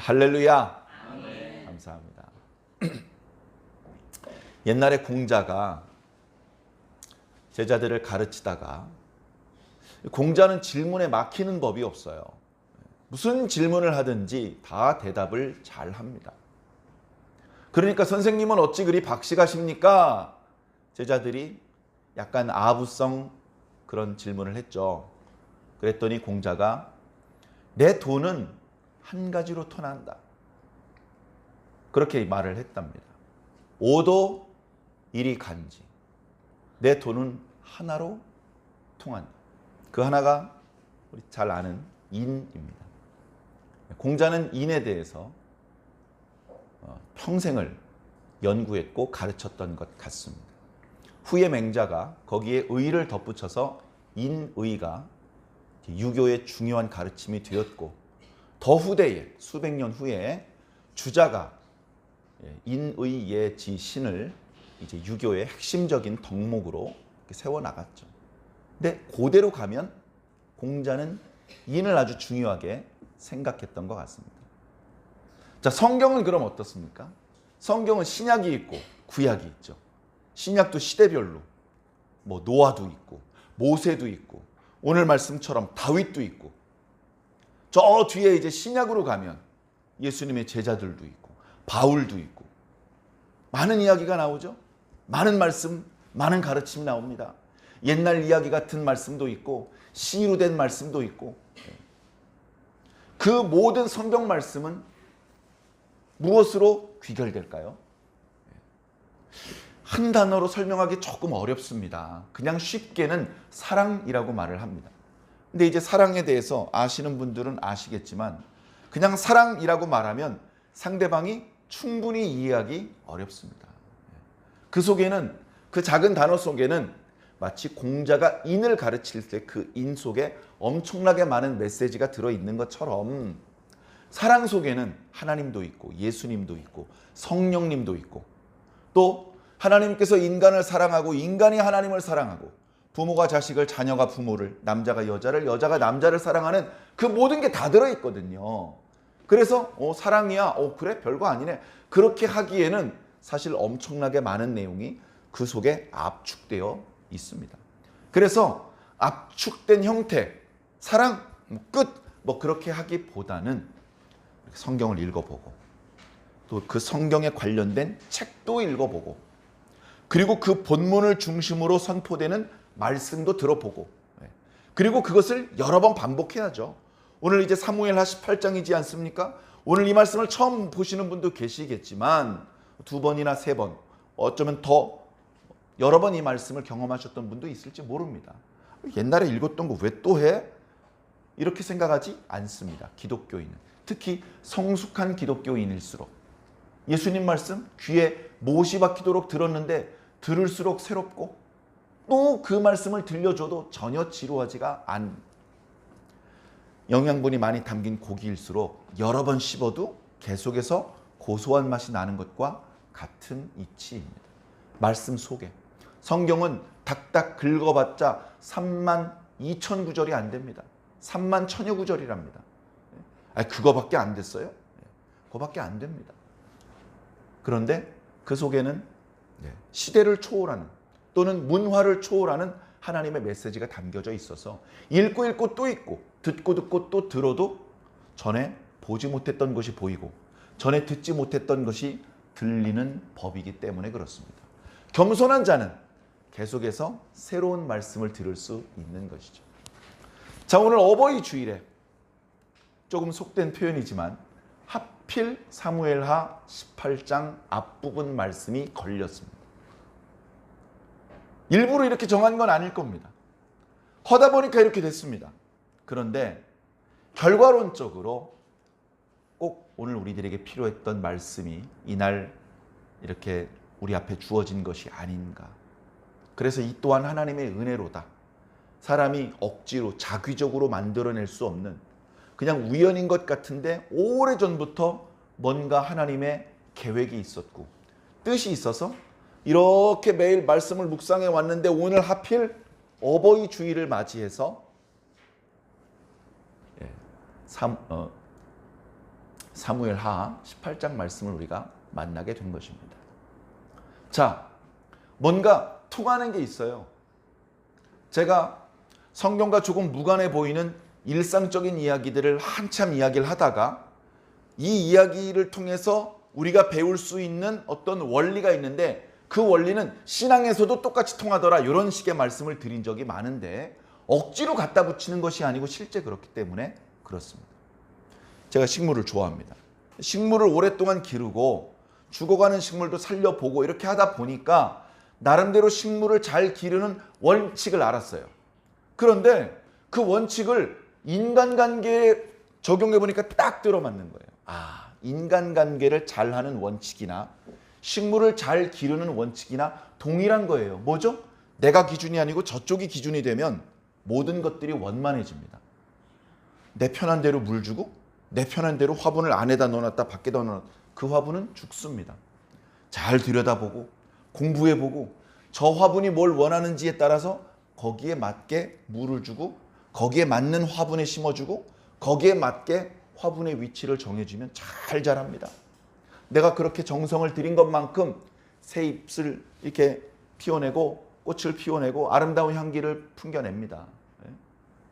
할렐루야. 감사합니다. 옛날에 공자가 제자들을 가르치다가 공자는 질문에 막히는 법이 없어요. 무슨 질문을 하든지 다 대답을 잘 합니다. 그러니까 선생님은 어찌 그리 박식하십니까? 제자들이 약간 아부성 그런 질문을 했죠. 그랬더니 공자가 내 돈은 한 가지로 통한다. 그렇게 말을 했답니다. 오도 일이 간지. 내 돈은 하나로 통한다. 그 하나가 우리 잘 아는 인입니다. 공자는 인에 대해서 평생을 연구했고 가르쳤던 것 같습니다. 후에 맹자가 거기에 의를 덧붙여서 인의가 유교의 중요한 가르침이 되었고, 더 후대에 수백 년 후에 주자가 인의예지신을 이제 유교의 핵심적인 덕목으로 세워 나갔죠. 근데 그대로 가면 공자는 인을 아주 중요하게 생각했던 것 같습니다. 자, 성경은 그럼 어떻습니까? 성경은 신약이 있고 구약이 있죠. 신약도 시대별로 뭐 노아도 있고 모세도 있고 오늘 말씀처럼 다윗도 있고, 저 뒤에 이제 신약으로 가면 예수님의 제자들도 있고 바울도 있고 많은 이야기가 나오죠. 많은 말씀, 많은 가르침이 나옵니다. 옛날 이야기 같은 말씀도 있고 시로 된 말씀도 있고, 그 모든 성경 말씀은 무엇으로 귀결될까요? 한 단어로 설명하기 조금 어렵습니다. 그냥 쉽게는 사랑이라고 말을 합니다. 근데 이제 사랑에 대해서 아시는 분들은 아시겠지만 그냥 사랑이라고 말하면 상대방이 충분히 이해하기 어렵습니다. 그 속에는, 그 작은 단어 속에는 마치 공자가 인을 가르칠 때 그 인 속에 엄청나게 많은 메시지가 들어있는 것처럼 사랑 속에는 하나님도 있고 예수님도 있고 성령님도 있고, 또 하나님께서 인간을 사랑하고 인간이 하나님을 사랑하고 부모가 자식을, 자녀가 부모를, 남자가 여자를, 여자가 남자를 사랑하는 그 모든 게 다 들어있거든요. 그래서 사랑이야? 그래? 별거 아니네. 그렇게 하기에는 사실 엄청나게 많은 내용이 그 속에 압축되어 있습니다. 그래서 압축된 형태, 사랑, 끝, 그렇게 하기보다는 성경을 읽어보고 또 그 성경에 관련된 책도 읽어보고 그리고 그 본문을 중심으로 선포되는 말씀도 들어보고, 그리고 그것을 여러 번 반복해야죠. 오늘 이제 사무엘하 18장이지 않습니까? 오늘 이 말씀을 처음 보시는 분도 계시겠지만 2번이나 3번, 어쩌면 더 여러 번 이 말씀을 경험하셨던 분도 있을지 모릅니다. 옛날에 읽었던 거 왜 또 해? 이렇게 생각하지 않습니다. 기독교인은. 특히 성숙한 기독교인일수록 예수님 말씀 귀에 못이 박히도록 들었는데 들을수록 새롭고, 또 그 말씀을 들려줘도 전혀 지루하지가 않은, 영양분이 많이 담긴 고기일수록 여러 번 씹어도 계속해서 고소한 맛이 나는 것과 같은 이치입니다. 말씀 속에. 성경은 딱딱 긁어봤자 32,000구절이 안 됩니다. 31,000여 구절이랍니다. 그거밖에 안 됐어요? 그거밖에 안 됩니다. 그런데 그 속에는 시대를 초월하는, 또는 문화를 초월하는 하나님의 메시지가 담겨져 있어서 읽고 또 읽고 듣고 또 들어도 전에 보지 못했던 것이 보이고 전에 듣지 못했던 것이 들리는 법이기 때문에 그렇습니다. 겸손한 자는 계속해서 새로운 말씀을 들을 수 있는 것이죠. 자, 오늘 어버이 주일에 조금 속된 표현이지만 하필 사무엘하 18장 앞부분 말씀이 걸렸습니다. 일부러 이렇게 정한 건 아닐 겁니다. 하다 보니까 이렇게 됐습니다. 그런데 결과론적으로 꼭 오늘 우리들에게 필요했던 말씀이 이날 이렇게 우리 앞에 주어진 것이 아닌가. 그래서 이 또한 하나님의 은혜로다. 사람이 억지로 자기적으로 만들어낼 수 없는, 그냥 우연인 것 같은데 오래전부터 뭔가 하나님의 계획이 있었고 뜻이 있어서 이렇게 매일 말씀을 묵상해 왔는데 오늘 하필 어버이 주일을 맞이해서 사무엘하 18장 말씀을 우리가 만나게 된 것입니다. 자, 뭔가 통하는 게 있어요. 제가 성경과 조금 무관해 보이는 일상적인 이야기들을 한참 이야기를 하다가 이 이야기를 통해서 우리가 배울 수 있는 어떤 원리가 있는데 그 원리는 신앙에서도 똑같이 통하더라, 이런 식의 말씀을 드린 적이 많은데 억지로 갖다 붙이는 것이 아니고 실제 그렇기 때문에 그렇습니다. 제가 식물을 좋아합니다. 식물을 오랫동안 기르고 죽어가는 식물도 살려보고 이렇게 하다 보니까 나름대로 식물을 잘 기르는 원칙을 알았어요. 그런데 그 원칙을 인간관계에 적용해 보니까 딱 들어맞는 거예요. 아, 인간관계를 잘하는 원칙이나 식물을 잘 기르는 원칙이나 동일한 거예요. 뭐죠? 내가 기준이 아니고 저쪽이 기준이 되면 모든 것들이 원만해집니다. 내 편한 대로 물 주고 내 편한 대로 화분을 안에다 넣어놨다 밖에다 넣어놨다, 그 화분은 죽습니다. 잘 들여다보고 공부해보고 저 화분이 뭘 원하는지에 따라서 거기에 맞게 물을 주고 거기에 맞는 화분에 심어주고 거기에 맞게 화분의 위치를 정해주면 잘 자랍니다. 내가 그렇게 정성을 들인 것만큼 새 잎을 이렇게 피워내고 꽃을 피워내고 아름다운 향기를 풍겨냅니다.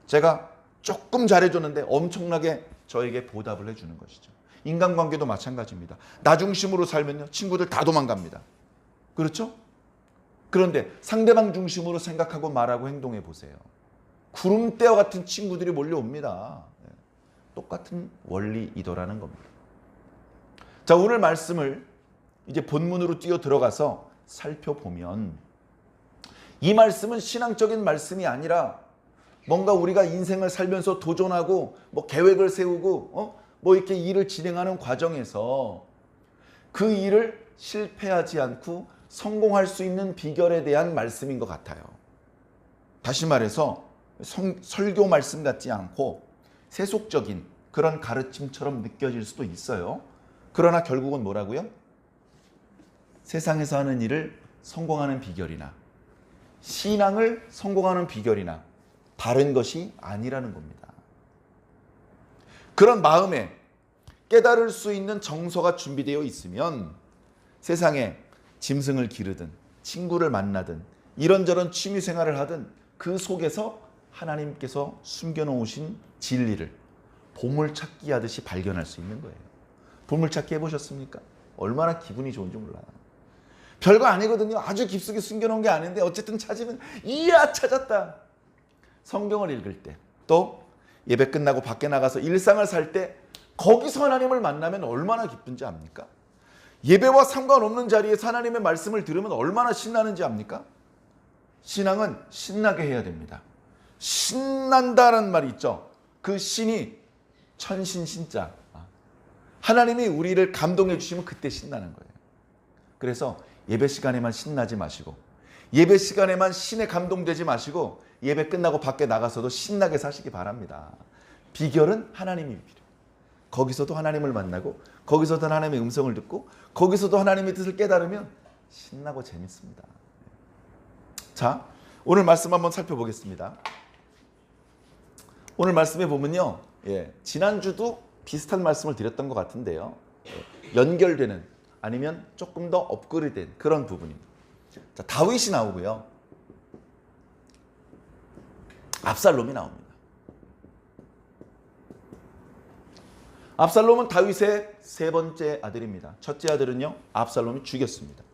제가 조금 잘해줬는데 엄청나게 저에게 보답을 해주는 것이죠. 인간관계도 마찬가지입니다. 나 중심으로 살면요, 친구들 다 도망갑니다. 그렇죠? 그런데 상대방 중심으로 생각하고 말하고 행동해 보세요. 구름대와 같은 친구들이 몰려옵니다. 똑같은 원리이더라는 겁니다. 자, 오늘 말씀을 이제 본문으로 뛰어 들어가서 살펴보면 이 말씀은 신앙적인 말씀이 아니라 뭔가 우리가 인생을 살면서 도전하고 뭐 계획을 세우고 뭐 이렇게 일을 진행하는 과정에서 그 일을 실패하지 않고 성공할 수 있는 비결에 대한 말씀인 것 같아요. 다시 말해서 설교 말씀 같지 않고 세속적인 그런 가르침처럼 느껴질 수도 있어요. 그러나 결국은 뭐라고요? 세상에서 하는 일을 성공하는 비결이나 신앙을 성공하는 비결이나 다른 것이 아니라는 겁니다. 그런 마음에 깨달을 수 있는 정서가 준비되어 있으면 세상에 짐승을 기르든 친구를 만나든 이런저런 취미생활을 하든 그 속에서 하나님께서 숨겨놓으신 진리를 보물찾기 하듯이 발견할 수 있는 거예요. 보물찾기 해보셨습니까? 얼마나 기분이 좋은지 몰라요. 별거 아니거든요. 아주 깊숙이 숨겨놓은 게 아닌데 어쨌든 찾으면 이야 찾았다. 성경을 읽을 때 또 예배 끝나고 밖에 나가서 일상을 살 때 거기서 하나님을 만나면 얼마나 기쁜지 압니까? 예배와 상관없는 자리에서 하나님의 말씀을 들으면 얼마나 신나는지 압니까? 신앙은 신나게 해야 됩니다. 신난다는 말이 있죠. 그 신이 천신신자. 하나님이 우리를 감동해 주시면 그때 신나는 거예요. 그래서 예배 시간에만 신나지 마시고 예배 시간에만 신에 감동되지 마시고 예배 끝나고 밖에 나가서도 신나게 사시기 바랍니다. 비결은 하나님이 필요해요. 거기서도 하나님을 만나고 거기서도 하나님의 음성을 듣고 거기서도 하나님의 뜻을 깨달으면 신나고 재밌습니다. 자, 오늘 말씀 한번 살펴보겠습니다. 오늘 말씀에 보면요, 지난주도 비슷한 말씀을 드렸던 것 같은데요, 연결되는 아니면 조금 더 업그레이드된 그런 부분입니다. 자, 다윗이 나오고요, 압살롬이 나옵니다. 압살롬은 다윗의 세 번째 아들입니다. 첫째 아들은요, 압살롬이 죽였습니다.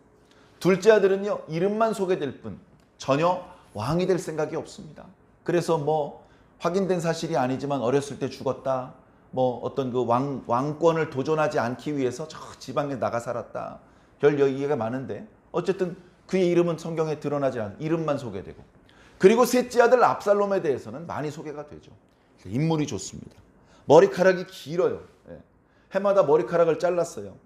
둘째 아들은요, 이름만 소개될 뿐 전혀 왕이 될 생각이 없습니다. 그래서 뭐 확인된 사실이 아니지만 어렸을 때 죽었다, 뭐 어떤 그 왕권을 도전하지 않기 위해서 저 지방에 나가 살았다, 별 얘기가 많은데 어쨌든 그의 이름은 성경에 드러나지 않은 이름만 소개되고, 그리고 셋째 아들 압살롬에 대해서는 많이 소개가 되죠. 인물이 좋습니다. 머리카락이 길어요. 해마다 머리카락을 잘랐어요.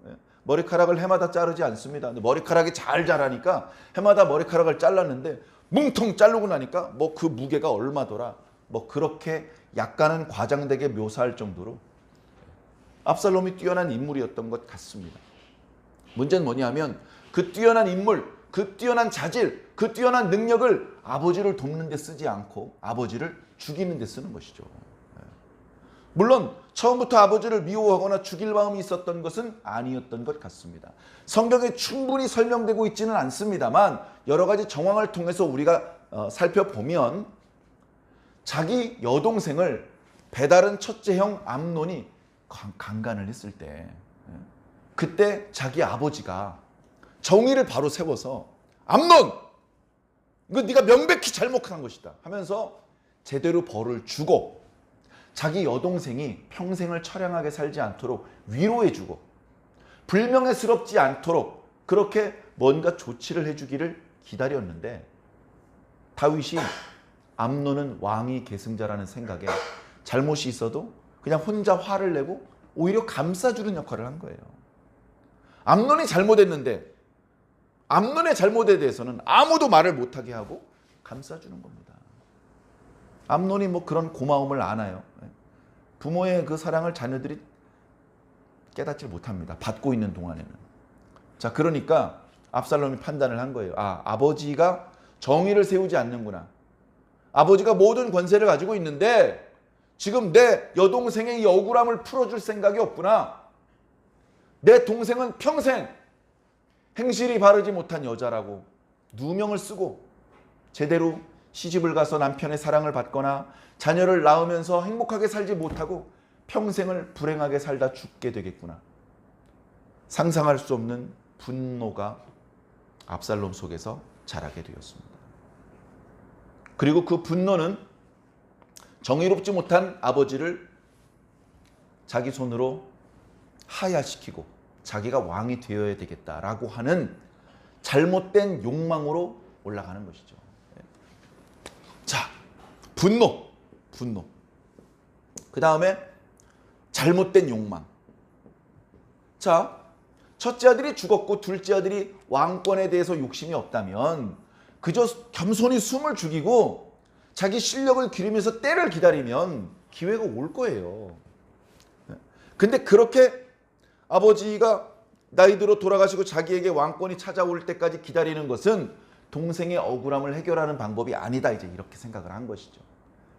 머리카락을 해마다 자르지 않습니다. 근데 머리카락이 잘 자라니까 해마다 머리카락을 잘랐는데 뭉텅 자르고 나니까 뭐 그 무게가 얼마더라, 뭐 그렇게 약간은 과장되게 묘사할 정도로 압살롬이 뛰어난 인물이었던 것 같습니다. 문제는 뭐냐면 그 뛰어난 인물, 그 뛰어난 자질, 그 뛰어난 능력을 아버지를 돕는 데 쓰지 않고 아버지를 죽이는 데 쓰는 것이죠. 물론 처음부터 아버지를 미워하거나 죽일 마음이 있었던 것은 아니었던 것 같습니다. 성경에 충분히 설명되고 있지는 않습니다만 여러 가지 정황을 통해서 우리가 살펴보면 자기 여동생을 배다른 첫째 형 암논이 강간을 했을 때 그때 자기 아버지가 정의를 바로 세워서 암논! 이거 네가 명백히 잘못한 것이다 하면서 제대로 벌을 주고 자기 여동생이 평생을 처량하게 살지 않도록 위로해주고 불명예스럽지 않도록 그렇게 뭔가 조치를 해주기를 기다렸는데 다윗이 암논은 왕위 계승자라는 생각에 잘못이 있어도 그냥 혼자 화를 내고 오히려 감싸주는 역할을 한 거예요. 암논이 잘못했는데 암논의 잘못에 대해서는 아무도 말을 못하게 하고 감싸주는 겁니다. 암논이 뭐 그런 고마움을 아나요? 부모의 그 사랑을 자녀들이 깨닫지 못합니다. 받고 있는 동안에는. 자, 그러니까 압살롬이 판단을 한 거예요. 아버지가 정의를 세우지 않는구나. 아버지가 모든 권세를 가지고 있는데 지금 내 여동생의 이 억울함을 풀어줄 생각이 없구나. 내 동생은 평생 행실이 바르지 못한 여자라고 누명을 쓰고 제대로 시집을 가서 남편의 사랑을 받거나 자녀를 낳으면서 행복하게 살지 못하고 평생을 불행하게 살다 죽게 되겠구나. 상상할 수 없는 분노가 압살롬 속에서 자라게 되었습니다. 그리고 그 분노는 정의롭지 못한 아버지를 자기 손으로 하야시키고 자기가 왕이 되어야 되겠다라고 하는 잘못된 욕망으로 올라가는 것이죠. 자, 분노. 그 다음에 잘못된 욕망. 자, 첫째 아들이 죽었고 둘째 아들이 왕권에 대해서 욕심이 없다면 그저 겸손히 숨을 죽이고 자기 실력을 기르면서 때를 기다리면 기회가 올 거예요. 근데 그렇게 아버지가 나이 들어 돌아가시고 자기에게 왕권이 찾아올 때까지 기다리는 것은 동생의 억울함을 해결하는 방법이 아니다. 이제 이렇게 생각을 한 것이죠.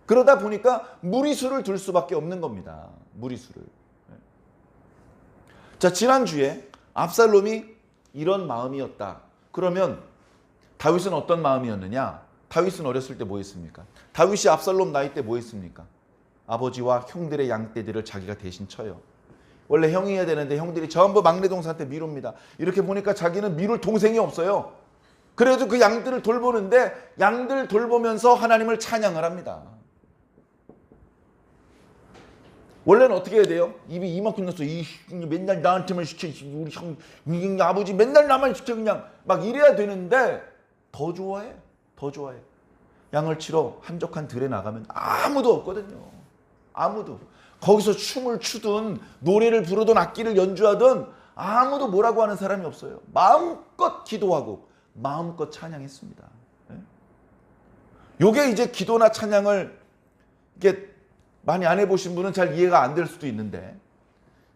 그러다 보니까 무리수를 둘 수밖에 없는 겁니다. 무리수를. 자, 지난주에 압살롬이 이런 마음이었다. 그러면 다윗은 어떤 마음이었느냐? 다윗은 어렸을 때 뭐 했습니까? 다윗이 압살롬 나이 때 뭐 했습니까? 아버지와 형들의 양떼들을 자기가 대신 쳐요. 원래 형이 해야 되는데 형들이 전부 막내 동생한테 미룹니다. 이렇게 보니까 자기는 미룰 동생이 없어요. 그래도 그 양들을 돌보는데 양들 돌보면서 하나님을 찬양을 합니다. 원래는 어떻게 해야 돼요? 입이 이만큼 났어. 맨날 나한테만 시켜. 우리 형, 아버지 맨날 나만 시켜. 그냥 막 이래야 되는데 더 좋아해. 양을 치러 한적한 들에 나가면 아무도 없거든요. 아무도. 거기서 춤을 추든 노래를 부르든 악기를 연주하든 아무도 뭐라고 하는 사람이 없어요. 마음껏 기도하고 마음껏 찬양했습니다. 요게 이제 기도나 찬양을 이게 많이 안 해보신 분은 잘 이해가 안 될 수도 있는데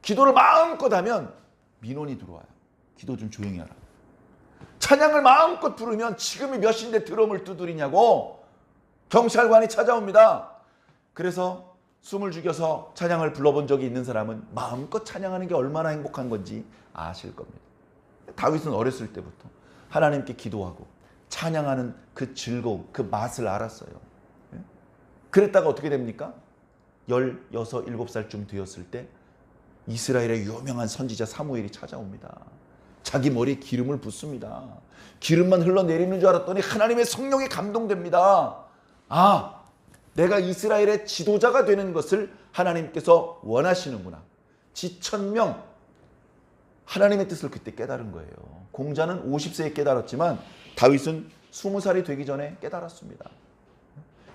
기도를 마음껏 하면 민원이 들어와요. 기도 좀 조용히 하라. 찬양을 마음껏 부르면 지금이 몇 시인데 드럼을 두드리냐고 경찰관이 찾아옵니다. 그래서 숨을 죽여서 찬양을 불러본 적이 있는 사람은 마음껏 찬양하는 게 얼마나 행복한 건지 아실 겁니다. 다윗은 어렸을 때부터 하나님께 기도하고 찬양하는 그 즐거움, 그 맛을 알았어요. 그랬다가 어떻게 됩니까? 16, 7살쯤 되었을 때 이스라엘의 유명한 선지자 사무엘이 찾아옵니다. 자기 머리에 기름을 붓습니다. 기름만 흘러내리는 줄 알았더니 하나님의 성령이 감동됩니다. 내가 이스라엘의 지도자가 되는 것을 하나님께서 원하시는구나. 지천명 하나님의 뜻을 그때 깨달은 거예요. 공자는 50세에 깨달았지만 다윗은 20살이 되기 전에 깨달았습니다.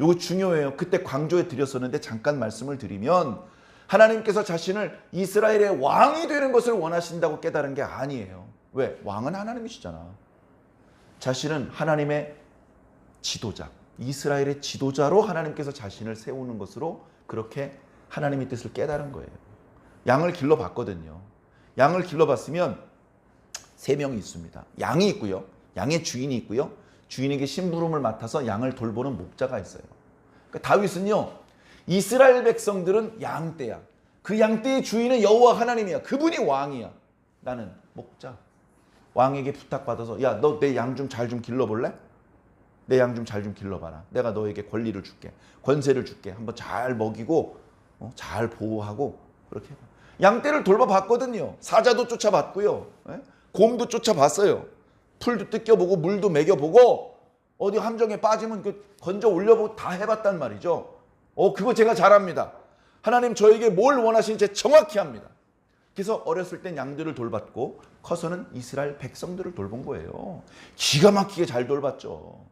이거 중요해요. 그때 강조해 드렸었는데 잠깐 말씀을 드리면 하나님께서 자신을 이스라엘의 왕이 되는 것을 원하신다고 깨달은 게 아니에요. 왜? 왕은 하나님이시잖아. 자신은 하나님의 지도자, 이스라엘의 지도자로 하나님께서 자신을 세우는 것으로 그렇게 하나님의 뜻을 깨달은 거예요. 양을 길러봤거든요. 양을 길러봤으면 3명이 있습니다. 양이 있고요. 양의 주인이 있고요. 주인에게 심부름을 맡아서 양을 돌보는 목자가 있어요. 그러니까 다윗은요, 이스라엘 백성들은 양떼야. 그 양떼의 주인은 여호와 하나님이야. 그분이 왕이야. 나는 목자. 왕에게 부탁받아서 야, 너 내 양 좀 잘 좀 길러볼래? 내 양 좀 잘 좀 길러봐라. 내가 너에게 권리를 줄게. 권세를 줄게. 한번 잘 먹이고 잘 보호하고 그렇게 해봐. 양떼를 돌봐봤거든요. 사자도 쫓아봤고요. 곰도 쫓아봤어요. 풀도 뜯겨보고 물도 먹여보고 어디 함정에 빠지면 건져 올려보고 다 해봤단 말이죠. 그거 제가 잘합니다. 하나님 저에게 뭘 원하시는지 정확히 합니다. 그래서 어렸을 땐 양들을 돌봤고 커서는 이스라엘 백성들을 돌본 거예요. 기가 막히게 잘 돌봤죠.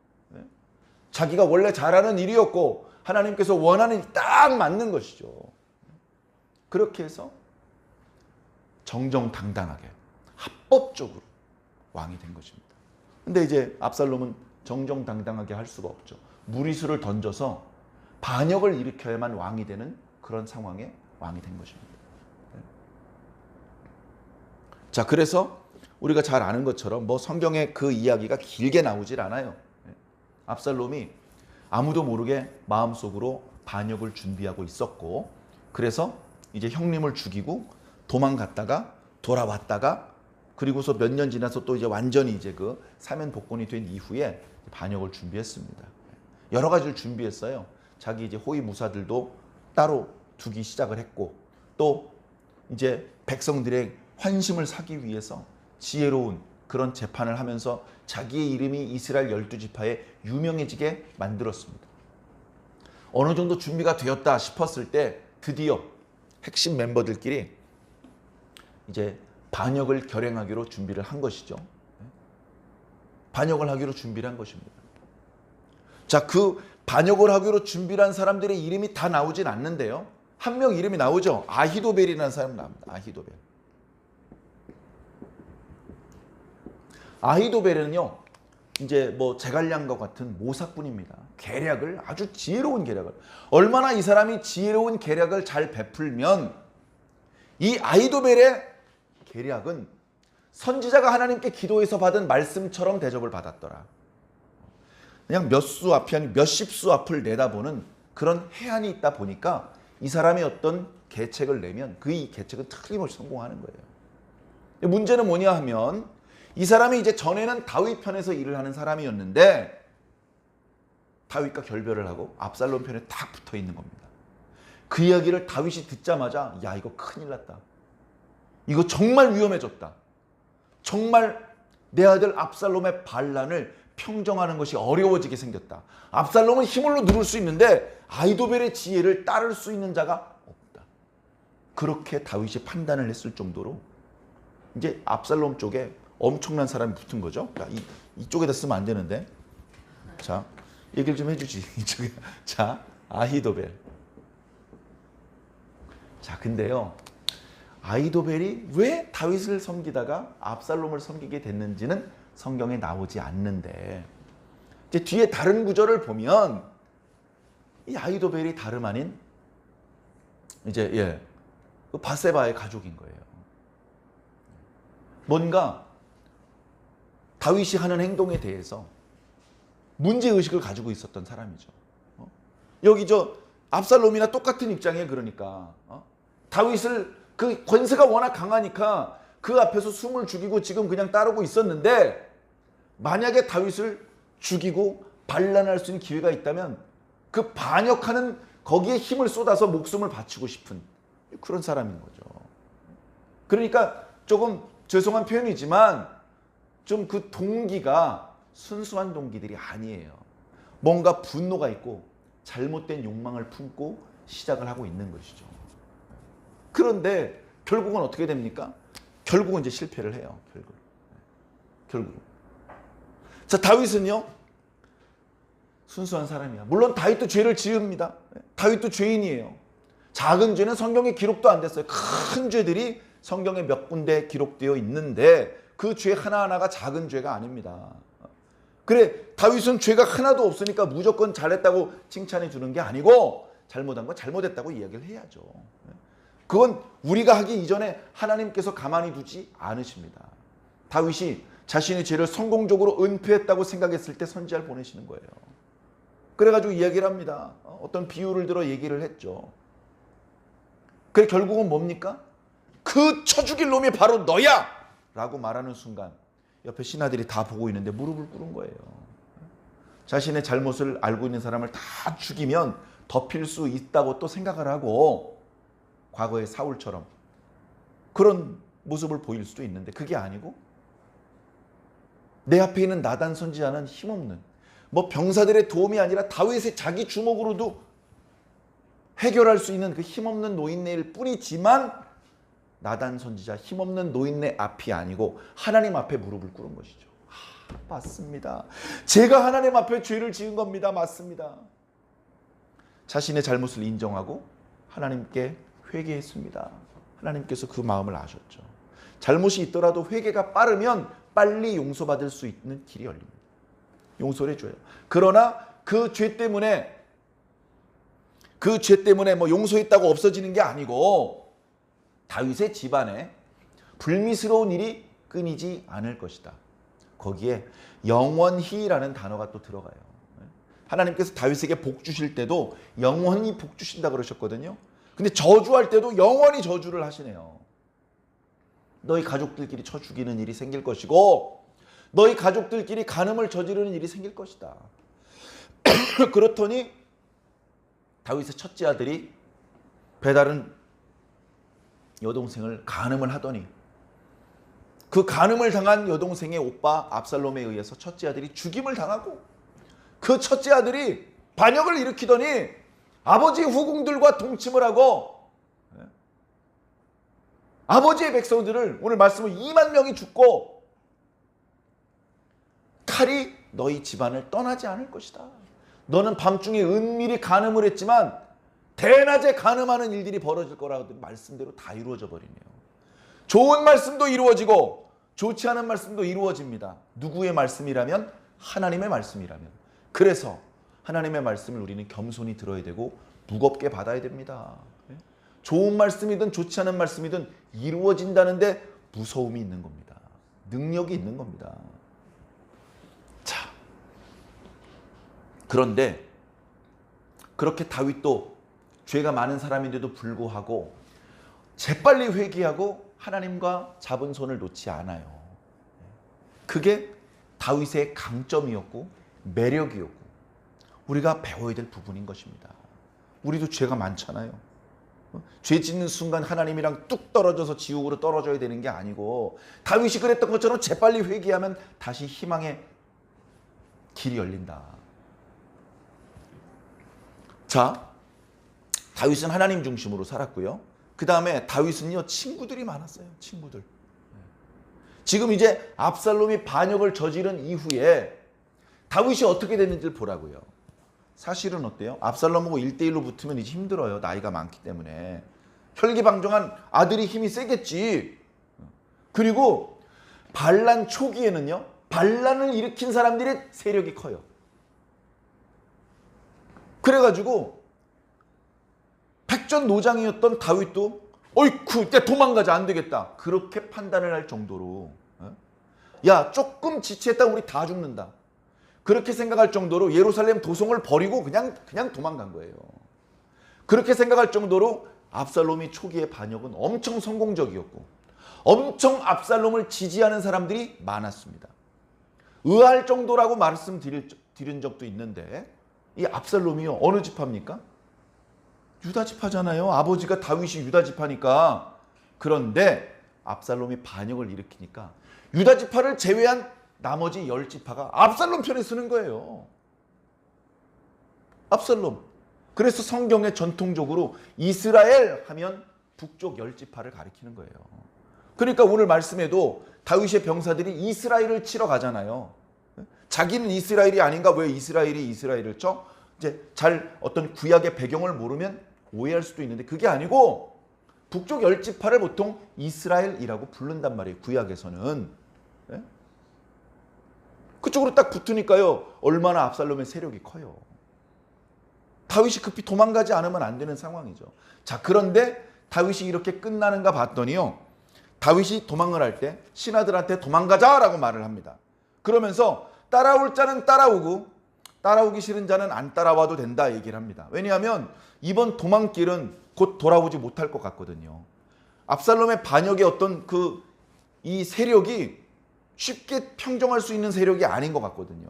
자기가 원래 잘하는 일이었고 하나님께서 원하는 일이 딱 맞는 것이죠. 그렇게 해서 정정당당하게 합법적으로 왕이 된 것입니다. 근데 이제 압살롬은 정정당당하게 할 수가 없죠. 무리수를 던져서 반역을 일으켜야만 왕이 되는 그런 상황에 왕이 된 것입니다. 자, 그래서 우리가 잘 아는 것처럼 성경에 그 이야기가 길게 나오질 않아요. 압살롬이 아무도 모르게 마음속으로 반역을 준비하고 있었고, 그래서 이제 형님을 죽이고 도망갔다가 돌아왔다가 그리고서 몇 년 지나서 또 이제 완전히 이제 그 사면 복권이 된 이후에 반역을 준비했습니다. 여러 가지를 준비했어요. 자기 이제 호위 무사들도 따로 두기 시작을 했고, 또 이제 백성들의 환심을 사기 위해서 지혜로운 그런 재판을 하면서 자기의 이름이 이스라엘 12지파에 유명해지게 만들었습니다. 어느 정도 준비가 되었다 싶었을 때 드디어 핵심 멤버들끼리 이제 반역을 결행하기로 준비를 한 것이죠. 반역을 하기로 준비를 한 것입니다. 자, 그 반역을 하기로 준비를 한 사람들의 이름이 다 나오진 않는데요. 한 명 이름이 나오죠. 아히도벨이라는 사람이 나옵니다. 아히도벨. 아히도벨은요, 이제 제갈량과 같은 모사꾼입니다. 계략을, 아주 지혜로운 계략을. 얼마나 이 사람이 지혜로운 계략을 잘 베풀면 이 아히도벨의 계략은 선지자가 하나님께 기도해서 받은 말씀처럼 대접을 받았더라. 그냥 몇 수 앞이 아닌 몇십 수 앞을 내다보는 그런 해안이 있다 보니까 이 사람이 어떤 계책을 내면 그 이 계책은 틀림없이 성공하는 거예요. 문제는 뭐냐 하면 이 사람이 이제 전에는 다윗 편에서 일을 하는 사람이었는데 다윗과 결별을 하고 압살롬 편에 딱 붙어 있는 겁니다. 그 이야기를 다윗이 듣자마자 야, 이거 큰일 났다. 이거 정말 위험해졌다. 정말 내 아들 압살롬의 반란을 평정하는 것이 어려워지게 생겼다. 압살롬은 힘으로 누를 수 있는데 아히도벨의 지혜를 따를 수 있는 자가 없다. 그렇게 다윗이 판단을 했을 정도로 이제 압살롬 쪽에 엄청난 사람이 붙은 거죠. 이쪽에다 쓰면 안 되는데. 자, 얘기를 좀 해주지. 이쪽에. 자, 아히도벨. 자, 근데요, 아히도벨이 왜 다윗을 섬기다가 압살롬을 섬기게 됐는지는 성경에 나오지 않는데, 이제 뒤에 다른 구절을 보면 이 아히도벨이 다름 아닌 이제 바세바의 가족인 거예요. 뭔가 다윗이 하는 행동에 대해서 문제의식을 가지고 있었던 사람이죠. 여기 압살롬이나 똑같은 입장이에요. 그러니까 다윗을 그 권세가 워낙 강하니까 그 앞에서 숨을 죽이고 지금 그냥 따르고 있었는데, 만약에 다윗을 죽이고 반란할 수 있는 기회가 있다면 그 반역하는 거기에 힘을 쏟아서 목숨을 바치고 싶은 그런 사람인 거죠. 그러니까 조금 죄송한 표현이지만 좀 그 동기가 순수한 동기들이 아니에요. 뭔가 분노가 있고 잘못된 욕망을 품고 시작을 하고 있는 것이죠. 그런데 결국은 어떻게 됩니까? 결국은 이제 실패를 해요. 결국. 자, 다윗은요, 순수한 사람이야. 물론 다윗도 죄를 지읍니다. 다윗도 죄인이에요. 작은 죄는 성경에 기록도 안 됐어요. 큰 죄들이 성경에 몇 군데 기록되어 있는데 그 죄 하나하나가 작은 죄가 아닙니다. 그래, 다윗은 죄가 하나도 없으니까 무조건 잘했다고 칭찬해 주는 게 아니고 잘못한 건 잘못했다고 이야기를 해야죠. 그건 우리가 하기 이전에 하나님께서 가만히 두지 않으십니다. 다윗이 자신의 죄를 성공적으로 은폐했다고 생각했을 때 선지자를 보내시는 거예요. 그래가지고 이야기를 합니다. 어떤 비유를 들어 얘기를 했죠. 그래 결국은 뭡니까? 그 쳐 죽일 놈이 바로 너야! 라고 말하는 순간 옆에 신하들이 다 보고 있는데 무릎을 꿇은 거예요. 자신의 잘못을 알고 있는 사람을 다 죽이면 덮일 수 있다고 또 생각을 하고 과거의 사울처럼 그런 모습을 보일 수도 있는데 그게 아니고 내 앞에 있는 나단 선지자는 힘없는 뭐 병사들의 도움이 아니라 다윗의 자기 주먹으로도 해결할 수 있는 그 힘없는 노인네일 뿐이지만 나단 선지자 힘없는 노인네 앞이 아니고 하나님 앞에 무릎을 꿇은 것이죠. 맞습니다. 제가 하나님 앞에 죄를 지은 겁니다. 맞습니다. 자신의 잘못을 인정하고 하나님께 회개했습니다. 하나님께서 그 마음을 아셨죠. 잘못이 있더라도 회개가 빠르면 빨리 용서받을 수 있는 길이 열립니다. 용서를 해줘요. 그러나 그 죄 때문에 뭐 용서했다고 없어지는 게 아니고 다윗의 집안에 불미스러운 일이 끊이지 않을 것이다. 거기에 영원히라는 단어가 또 들어가요. 하나님께서 다윗에게 복 주실 때도 영원히 복 주신다 그러셨거든요. 근데 저주할 때도 영원히 저주를 하시네요. 너희 가족들끼리 쳐 죽이는 일이 생길 것이고 너희 가족들끼리 간음을 저지르는 일이 생길 것이다. 그렇더니 다윗의 첫째 아들이 배다른 여동생을 간음을 하더니 그 간음을 당한 여동생의 오빠 압살롬에 의해서 첫째 아들이 죽임을 당하고 그 첫째 아들이 반역을 일으키더니 아버지의 후궁들과 동침을 하고 아버지의 백성들을 오늘 말씀은 2만 명이 죽고 칼이 너희 집안을 떠나지 않을 것이다. 너는 밤중에 은밀히 간음을 했지만 대낮에 간음하는 일들이 벌어질 거라고 말씀대로 다 이루어져 버리네요. 좋은 말씀도 이루어지고 좋지 않은 말씀도 이루어집니다. 누구의 말씀이라면? 하나님의 말씀이라면. 그래서 하나님의 말씀을 우리는 겸손히 들어야 되고 무겁게 받아야 됩니다. 좋은 말씀이든 좋지 않은 말씀이든 이루어진다는데 무서움이 있는 겁니다. 능력이 있는 겁니다. 자, 그런데 그렇게 다윗도 죄가 많은 사람인데도 불구하고 재빨리 회개하고 하나님과 잡은 손을 놓지 않아요. 그게 다윗의 강점이었고 매력이었고 우리가 배워야 될 부분인 것입니다. 우리도 죄가 많잖아요. 죄 짓는 순간 하나님이랑 뚝 떨어져서 지옥으로 떨어져야 되는 게 아니고 다윗이 그랬던 것처럼 재빨리 회개하면 다시 희망의 길이 열린다. 자, 다윗은 하나님 중심으로 살았고요. 그 다음에 다윗은요 친구들이 많았어요. 친구들. 지금 이제 압살롬이 반역을 저지른 이후에 다윗이 어떻게 됐는지를 보라고요. 사실은 어때요? 압살롬하고 1대1로 붙으면 이제 힘들어요. 나이가 많기 때문에. 혈기방정한 아들이 힘이 세겠지. 그리고 반란 초기에는요. 반란을 일으킨 사람들의 세력이 커요. 그래가지고 백전노장이었던 다윗도 어이쿠 이제 도망가자 안 되겠다. 그렇게 판단을 할 정도로 야 조금 지체했다 우리 다 죽는다. 그렇게 생각할 정도로 예루살렘 도성을 버리고 그냥 도망간 거예요. 그렇게 생각할 정도로 압살롬이 초기의 반역은 엄청 성공적이었고 엄청 압살롬을 지지하는 사람들이 많았습니다. 의아할 정도라고 말씀드린 적도 있는데 이 압살롬이요 어느 지파입니까? 유다 지파잖아요. 아버지가 다윗이 유다 지파니까. 그런데 압살롬이 반역을 일으키니까 유다 지파를 제외한 나머지 10지파가 압살롬 편에 서는 거예요. 압살롬. 그래서 성경에 전통적으로 이스라엘 하면 북쪽 10지파를 가리키는 거예요. 그러니까 오늘 말씀에도 다윗의 병사들이 이스라엘을 치러 가잖아요. 자기는 이스라엘이 아닌가 왜 이스라엘을 쳐? 이제 잘 어떤 구약의 배경을 모르면 오해할 수도 있는데 그게 아니고 북쪽 10지파를 보통 이스라엘이라고 부른단 말이에요. 구약에서는. 그쪽으로 딱 붙으니까요. 얼마나 압살롬의 세력이 커요. 다윗이 급히 도망가지 않으면 안 되는 상황이죠. 자, 그런데 다윗이 이렇게 끝나는가 봤더니요. 다윗이 도망을 할 때 신하들한테 도망가자라고 말을 합니다. 그러면서 따라올 자는 따라오고 따라오기 싫은 자는 안 따라와도 된다 얘기를 합니다. 왜냐하면 이번 도망길은 곧 돌아오지 못할 것 같거든요. 압살롬의 반역의 어떤 이 세력이 쉽게 평정할 수 있는 세력이 아닌 것 같거든요.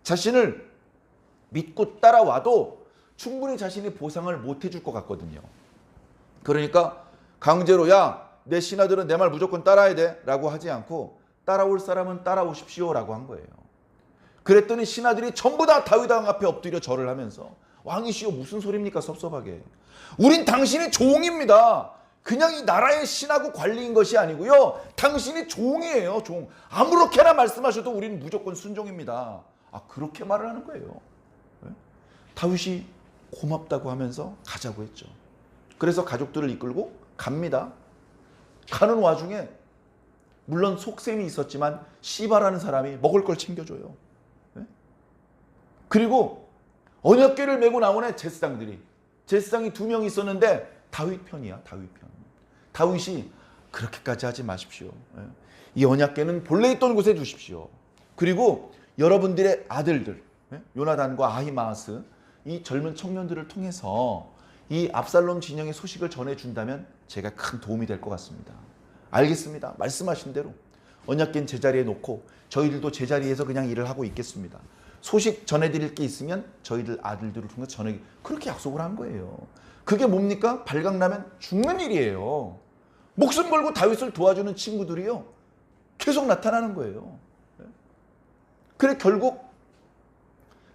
자신을 믿고 따라와도 충분히 자신이 보상을 못 해줄 것 같거든요. 그러니까 강제로 내 신하들은 내 말 무조건 따라야 돼 라고 하지 않고 따라올 사람은 따라오십시오 라고 한 거예요. 그랬더니 신하들이 전부 다 다윗 왕 앞에 엎드려 절을 하면서 왕이시여 무슨 소리입니까 섭섭하게. 우린 당신의 종입니다. 그냥 이 나라의 신하고 관리인 것이 아니고요. 당신이 종이에요. 종. 아무렇게나 말씀하셔도 우리는 무조건 순종입니다. 그렇게 말을 하는 거예요. 다윗이 고맙다고 하면서 가자고 했죠. 그래서 가족들을 이끌고 갑니다. 가는 와중에 물론 속셈이 있었지만 시바라는 사람이 먹을 걸 챙겨줘요. 그리고 언약궤를 메고 나오는 제사장들이, 제사장이 2명 있었는데 다윗 편이야. 다윗 편. 다윗이 그렇게까지 하지 마십시오. 이 언약궤는 본래 있던 곳에 두십시오. 그리고 여러분들의 아들들 요나단과 아히마아스, 이 젊은 청년들을 통해서 이 압살롬 진영의 소식을 전해준다면 제가 큰 도움이 될 것 같습니다. 알겠습니다. 말씀하신 대로 언약궤는 제자리에 놓고 저희들도 제자리에서 그냥 일을 하고 있겠습니다. 소식 전해드릴 게 있으면 저희들 아들들을 통해서 그렇게 약속을 한 거예요. 그게 뭡니까? 발각나면 죽는 일이에요. 목숨 걸고 다윗을 도와주는 친구들이요 계속 나타나는 거예요. 그래 결국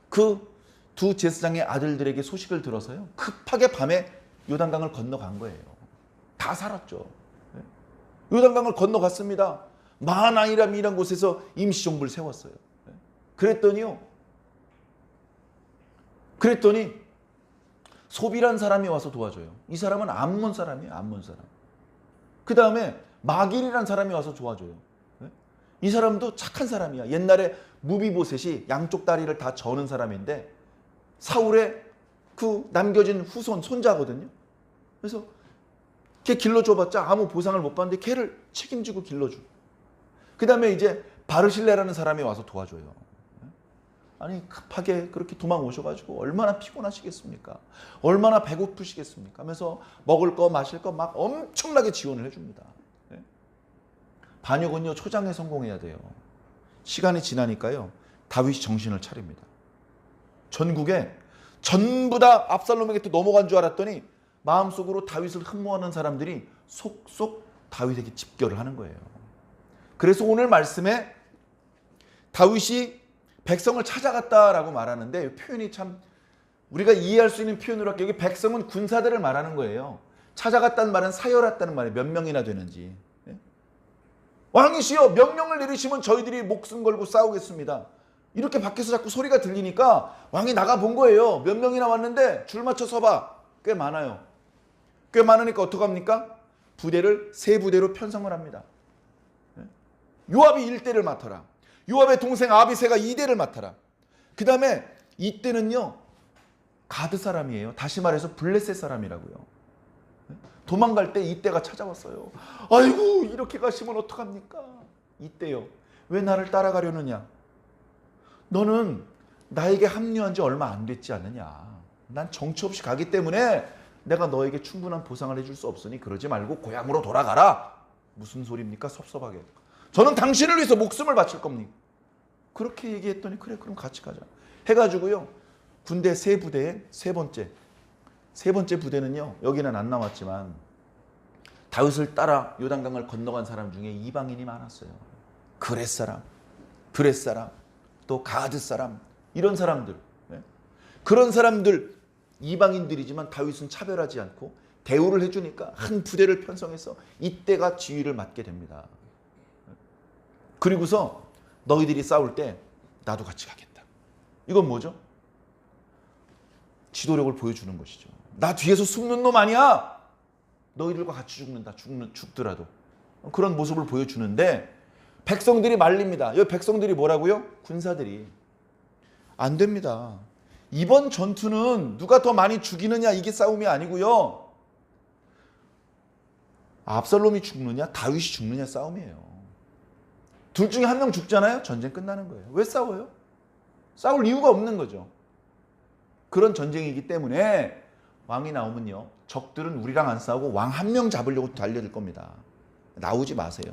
그 2 제사장의 아들들에게 소식을 들어서요 급하게 밤에 요단강을 건너간 거예요. 다 살았죠. 요단강을 건너갔습니다. 마하나임이라는 곳에서 임시정부를 세웠어요. 그랬더니 소비란 사람이 와서 도와줘요. 이 사람은 암몬 사람이에요. 암몬 사람. 그 다음에 마길이란 사람이 와서 도와줘요. 이 사람도 착한 사람이야. 옛날에 무비보셋이 양쪽 다리를 다 저는 사람인데 사울의 그 남겨진 후손, 손자거든요. 그래서 걔 길러줘봤자 아무 보상을 못 받는데 걔를 책임지고 길러주고. 그 다음에 이제 바르실레라는 사람이 와서 도와줘요. 아니 급하게 그렇게 도망 오셔가지고 얼마나 피곤하시겠습니까? 얼마나 배고프시겠습니까? 하면서 먹을 거 마실 거 막 엄청나게 지원을 해줍니다. 반역은요 초장에 성공해야 돼요. 시간이 지나니까요 다윗이 정신을 차립니다. 전국에 전부 다 압살롬에게 또 넘어간 줄 알았더니 마음속으로 다윗을 흠모하는 사람들이 속속 다윗에게 집결을 하는 거예요. 그래서 오늘 말씀에 다윗이 백성을 찾아갔다라고 말하는데 표현이 참 우리가 이해할 수 있는 표현으로 할게요. 여기 백성은 군사들을 말하는 거예요. 찾아갔다는 말은 사열했다는 말이에요. 몇 명이나 되는지. 왕이시여 명령을 내리시면 저희들이 목숨 걸고 싸우겠습니다. 이렇게 밖에서 자꾸 소리가 들리니까 왕이 나가 본 거예요. 몇 명이나 왔는데 줄 맞춰 서봐. 꽤 많아요. 꽤 많으니까 어떡합니까? 부대를 3부대로 편성을 합니다. 요압이 1대를 맡아라. 요압의 동생 아비새가 2대를 맡아라. 그 다음에 이때는요 가드 사람이에요. 다시 말해서 블레셋 사람이라고요. 도망갈 때 이때가 찾아왔어요. 아이고 이렇게 가시면 어떡합니까? 이때요. 왜 나를 따라가려느냐? 너는 나에게 합류한 지 얼마 안 됐지 않느냐? 난 정처 없이 가기 때문에 내가 너에게 충분한 보상을 해줄 수 없으니 그러지 말고 고향으로 돌아가라. 무슨 소리입니까? 섭섭하게. 저는 당신을 위해서 목숨을 바칠 겁니다. 그렇게 얘기했더니 그래 그럼 같이 가자. 해가지고요. 군대 3부대의 세 번째 부대는요. 여기는 안 나왔지만 다윗을 따라 요단강을 건너간 사람 중에 이방인이 많았어요. 그렛 사람, 또 가드 사람 이런 사람들. 그런 사람들 이방인들이지만 다윗은 차별하지 않고 대우를 해주니까 한 부대를 편성해서 이때가 지휘를 맡게 됩니다. 그리고서 너희들이 싸울 때 나도 같이 가겠다. 이건 뭐죠? 지도력을 보여주는 것이죠. 나 뒤에서 숨는 놈 아니야. 너희들과 같이 죽는다. 죽더라도. 그런 모습을 보여주는데 백성들이 말립니다. 여기 백성들이 뭐라고요? 군사들이. 안 됩니다. 이번 전투는 누가 더 많이 죽이느냐 이게 싸움이 아니고요. 압살롬이 죽느냐 다윗이 죽느냐 싸움이에요. 둘 중에 한 명 죽잖아요. 전쟁 끝나는 거예요. 왜 싸워요? 싸울 이유가 없는 거죠. 그런 전쟁이기 때문에 왕이 나오면요, 적들은 우리랑 안 싸우고 왕 한 명 잡으려고 달려들 겁니다. 나오지 마세요.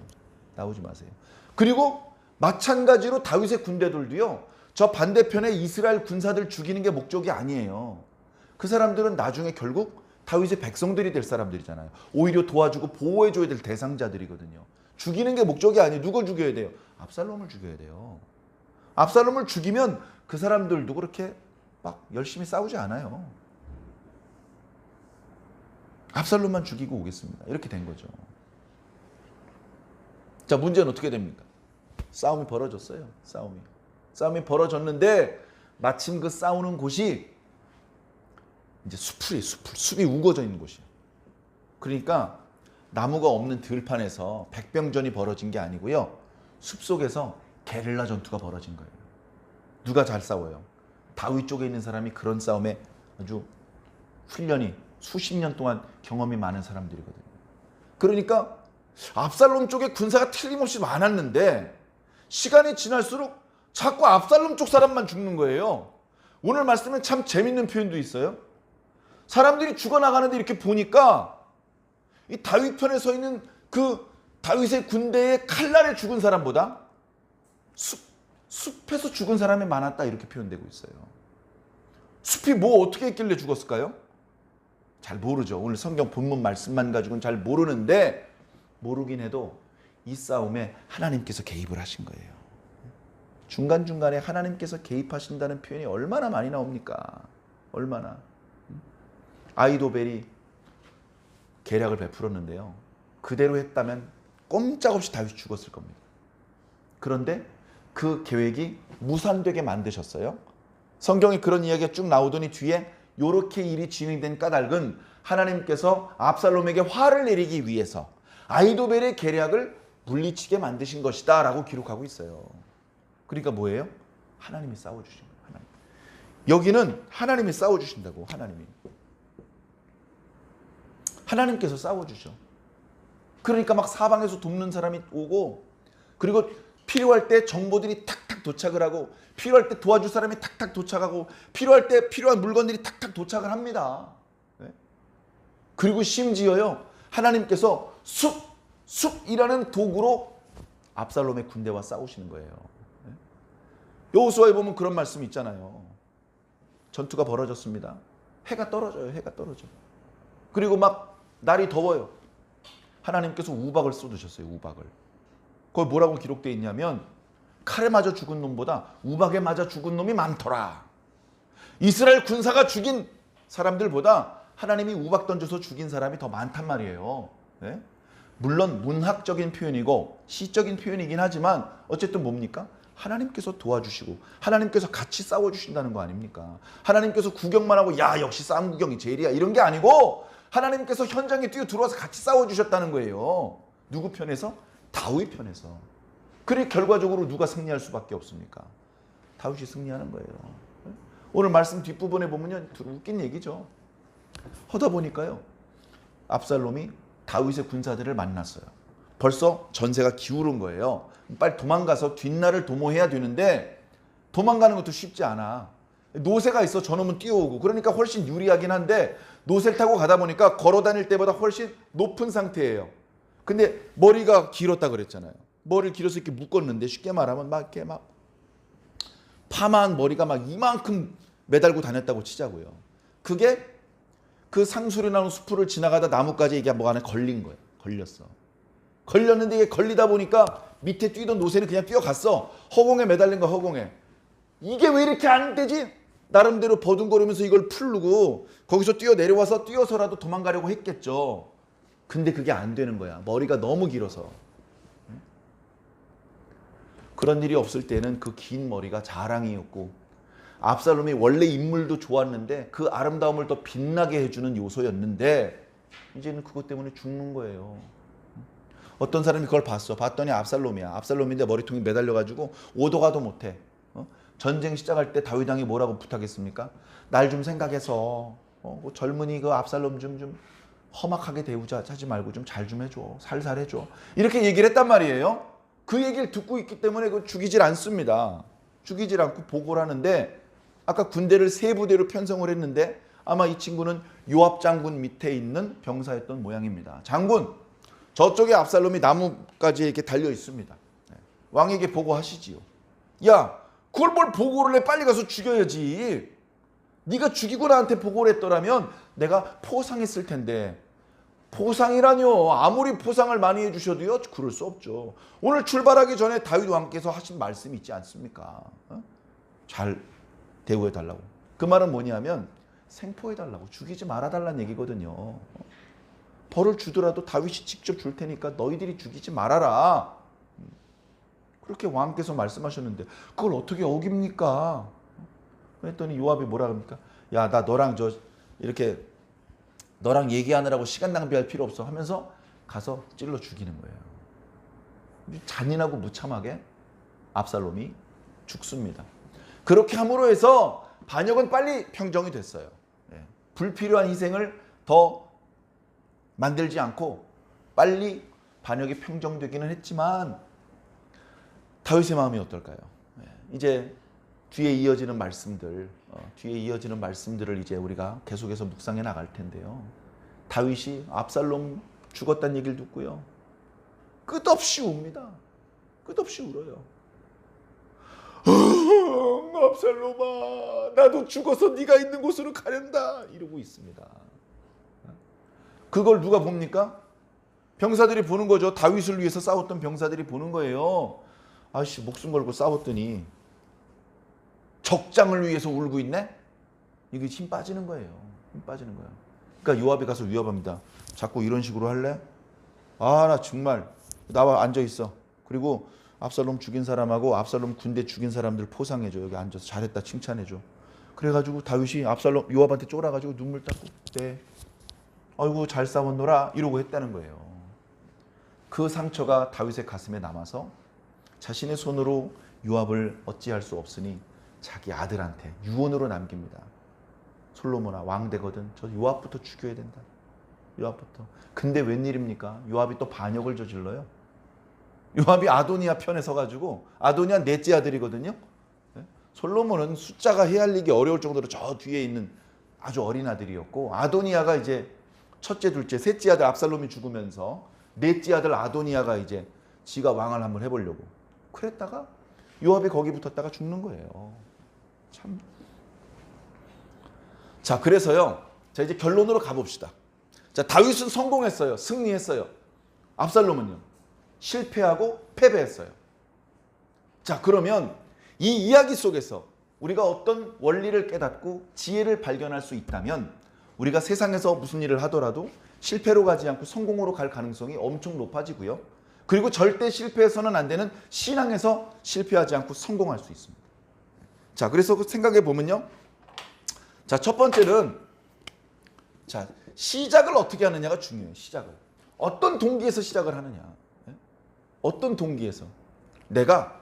나오지 마세요. 그리고 마찬가지로 다윗의 군대들도요, 저 반대편에 이스라엘 군사들 죽이는 게 목적이 아니에요. 그 사람들은 나중에 결국 다윗의 백성들이 될 사람들이잖아요. 오히려 도와주고 보호해줘야 될 대상자들이거든요. 죽이는 게 목적이 아니에요. 누굴 죽여야 돼요? 압살롬을 죽여야 돼요. 압살롬을 죽이면 그 사람들도 그렇게 막 열심히 싸우지 않아요. 압살롬만 죽이고 오겠습니다. 이렇게 된 거죠. 자, 문제는 어떻게 됩니까? 싸움이 벌어졌어요. 싸움이 벌어졌는데 마침 그 싸우는 곳이 이제 숲이 우거져 있는 곳이에요. 그러니까 나무가 없는 들판에서 백병전이 벌어진 게 아니고요, 숲속에서 게릴라 전투가 벌어진 거예요. 누가 잘 싸워요? 다윗 쪽에 있는 사람이 그런 싸움에 아주 훈련이 수십 년 동안 경험이 많은 사람들이거든요. 그러니까 압살롬 쪽에 군사가 틀림없이 많았는데 시간이 지날수록 자꾸 압살롬 쪽 사람만 죽는 거예요. 오늘 말씀에 참 재밌는 표현도 있어요. 사람들이 죽어나가는데 이렇게 보니까 이 다윗 편에 서 있는 그 다윗의 군대의 칼날에 죽은 사람보다 숲에서 죽은 사람이 많았다, 이렇게 표현되고 있어요. 숲이 뭐 어떻게 했길래 죽었을까요? 잘 모르죠. 오늘 성경 본문 말씀만 가지고는 잘 모르는데, 모르긴 해도 이 싸움에 하나님께서 개입을 하신 거예요. 중간중간에 하나님께서 개입하신다는 표현이 얼마나 많이 나옵니까? 얼마나. 아히도벨이 계략을 베풀었는데요, 그대로 했다면 꼼짝없이 다윗이 죽었을 겁니다. 그런데 그 계획이 무산되게 만드셨어요. 성경에 그런 이야기가 쭉 나오더니 뒤에 요렇게 일이 진행된 까닭은 하나님께서 압살롬에게 화를 내리기 위해서 아히도벨의 계략을 물리치게 만드신 것이다 라고 기록하고 있어요. 그러니까 뭐예요? 하나님이 싸워주신 거예요. 하나님. 여기는 하나님이 싸워주신다고. 하나님께서 싸워주셔. 그러니까 막 사방에서 돕는 사람이 오고, 그리고 필요할 때 정보들이 탁탁 도착을 하고, 필요할 때 도와줄 사람이 탁탁 도착하고, 필요할 때 필요한 물건들이 탁탁 도착을 합니다. 네? 그리고 심지어요, 하나님께서 숲이라는 도구로 압살롬의 군대와 싸우시는 거예요. 네? 여호수아에 보면 그런 말씀이 있잖아요. 전투가 벌어졌습니다. 해가 떨어져요. 그리고 막 날이 더워요. 하나님께서 우박을 쏟으셨어요. 우박을. 거기 뭐라고 기록되어 있냐면, 칼에 맞아 죽은 놈보다 우박에 맞아 죽은 놈이 많더라. 이스라엘 군사가 죽인 사람들보다 하나님이 우박 던져서 죽인 사람이 더 많단 말이에요. 네? 물론 문학적인 표현이고 시적인 표현이긴 하지만 어쨌든 뭡니까? 하나님께서 도와주시고 하나님께서 같이 싸워주신다는 거 아닙니까? 하나님께서 구경만 하고 야 역시 싸움 구경이 제일이야 이런 게 아니고, 하나님께서 현장에 뛰어 들어와서 같이 싸워주셨다는 거예요. 누구 편에서? 다윗 편에서. 그래 결과적으로 누가 승리할 수밖에 없습니까? 다윗이 승리하는 거예요. 오늘 말씀 뒷부분에 보면요, 웃긴 얘기죠. 하다 보니까요, 압살롬이 다윗의 군사들을 만났어요. 벌써 전세가 기울은 거예요. 빨리 도망가서 뒷날을 도모해야 되는데 도망가는 것도 쉽지 않아. 노새가 있어. 저놈은 뛰어오고. 그러니까 훨씬 유리하긴 한데 노새를 타고 가다 보니까 걸어 다닐 때보다 훨씬 높은 상태예요. 근데 머리가 길었다 그랬잖아요. 머리를 길어서 이렇게 묶었는데, 쉽게 말하면 막 이렇게 막 파마한 머리가 막 이만큼 매달고 다녔다고 치자고요. 그게 그 상수리 나는 숲을 지나가다 나뭇가지에 이게 뭐 안에 걸린 거예요. 걸렸는데 이게 걸리다 보니까 밑에 뛰던 노새는 그냥 뛰어갔어. 허공에 매달린 거, 허공에. 이게 왜 이렇게 안 되지? 나름대로 버둥거리면서 이걸 풀르고 거기서 뛰어 내려와서 뛰어서라도 도망가려고 했겠죠. 근데 그게 안 되는 거야. 머리가 너무 길어서. 그런 일이 없을 때는 그 긴 머리가 자랑이었고, 압살롬이 원래 인물도 좋았는데 그 아름다움을 더 빛나게 해주는 요소였는데, 이제는 그것 때문에 죽는 거예요. 어떤 사람이 그걸 봤더니 압살롬이야. 압살롬인데 머리통이 매달려가지고 오도 가도 못해. 전쟁 시작할 때 다윗 왕이 뭐라고 부탁했습니까? 날 좀 생각해서 젊은이 그 압살롬 좀 험악하게 대우자 하지 말고 좀 잘 좀 해줘. 살살 해줘. 이렇게 얘기를 했단 말이에요. 그 얘기를 듣고 있기 때문에 그 죽이질 않습니다. 죽이질 않고 보고를 하는데, 아까 군대를 세 부대로 편성을 했는데 아마 이 친구는 요압 장군 밑에 있는 병사였던 모양입니다. 장군, 저쪽에 압살롬이 나무까지 이렇게 달려 있습니다. 왕에게 보고하시지요. 야, 그걸 뭘 보고를 해? 빨리 가서 죽여야지. 네가 죽이고 나한테 보고를 했더라면 내가 포상했을 텐데. 포상이라뇨. 아무리 포상을 많이 해주셔도요, 그럴 수 없죠. 오늘 출발하기 전에 다윗 왕께서 하신 말씀이 있지 않습니까? 잘 대우해달라고. 그 말은 뭐냐면 생포해달라고, 죽이지 말아달라는 얘기거든요. 벌을 주더라도 다윗이 직접 줄 테니까 너희들이 죽이지 말아라. 그렇게 왕께서 말씀하셨는데 그걸 어떻게 어깁니까? 그랬더니 요압이 뭐라 합니까? 야, 나 너랑 이렇게 너랑 얘기하느라고 시간 낭비할 필요 없어 하면서 가서 찔러 죽이는 거예요. 잔인하고 무참하게 압살롬이 죽습니다. 그렇게 함으로 해서 반역은 빨리 평정이 됐어요. 불필요한 희생을 더 만들지 않고 빨리 반역이 평정되기는 했지만 다윗의 마음이 어떨까요? 이제 뒤에 이어지는 말씀들을 이제 우리가 계속해서 묵상해 나갈 텐데요. 다윗이 압살롬 죽었다는 얘기를 듣고요, 끝없이 웁니다. 끝없이 울어요. 압살롬아, 나도 죽어서 네가 있는 곳으로 가련다 이러고 있습니다. 그걸 누가 봅니까? 병사들이 보는 거죠. 다윗을 위해서 싸웠던 병사들이 보는 거예요. 아이씨, 목숨 걸고 싸웠더니 적장을 위해서 울고 있네? 이게 힘 빠지는 거예요. 힘 빠지는 거예요. 그러니까 요압이 가서 위협합니다. 자꾸 이런 식으로 할래? 아, 나 정말. 나와 앉아 있어. 그리고 압살롬 죽인 사람하고 압살롬 군대 죽인 사람들 포상해줘. 여기 앉아서 잘했다 칭찬해줘. 그래가지고 다윗이 요압한테 쫄아가지고 눈물 닦고, 네, 아이고 잘 싸웠노라 이러고 했다는 거예요. 그 상처가 다윗의 가슴에 남아서 자신의 손으로 요압을 어찌할 수 없으니 자기 아들한테 유언으로 남깁니다. 솔로몬아, 왕 되거든 저 요압부터 죽여야 된다. 요압부터. 근데 웬일입니까? 요압이 또 반역을 저질러요. 요압이 아도니아 편에 서가지고, 아도니아 넷째 아들이거든요. 솔로몬은 숫자가 헤아리기 어려울 정도로 저 뒤에 있는 아주 어린 아들이었고, 아도니아가 이제 첫째, 둘째, 셋째 아들 압살롬이 죽으면서 넷째 아들 아도니아가 이제 지가 왕을 한번 해보려고 그랬다가 요압이 거기 붙었다가 죽는 거예요. 참. 자, 그래서요, 자 이제 결론으로 가봅시다. 자, 다윗은 성공했어요. 승리했어요. 압살롬은요, 실패하고 패배했어요. 자, 그러면 이 이야기 속에서 우리가 어떤 원리를 깨닫고 지혜를 발견할 수 있다면 우리가 세상에서 무슨 일을 하더라도 실패로 가지 않고 성공으로 갈 가능성이 엄청 높아지고요. 그리고 절대 실패해서는 안 되는 신앙에서 실패하지 않고 성공할 수 있습니다. 자, 그래서 생각해 보면요. 자, 첫 번째는, 자, 시작을 어떻게 하느냐가 중요해요. 시작을. 어떤 동기에서 시작을 하느냐. 어떤 동기에서. 내가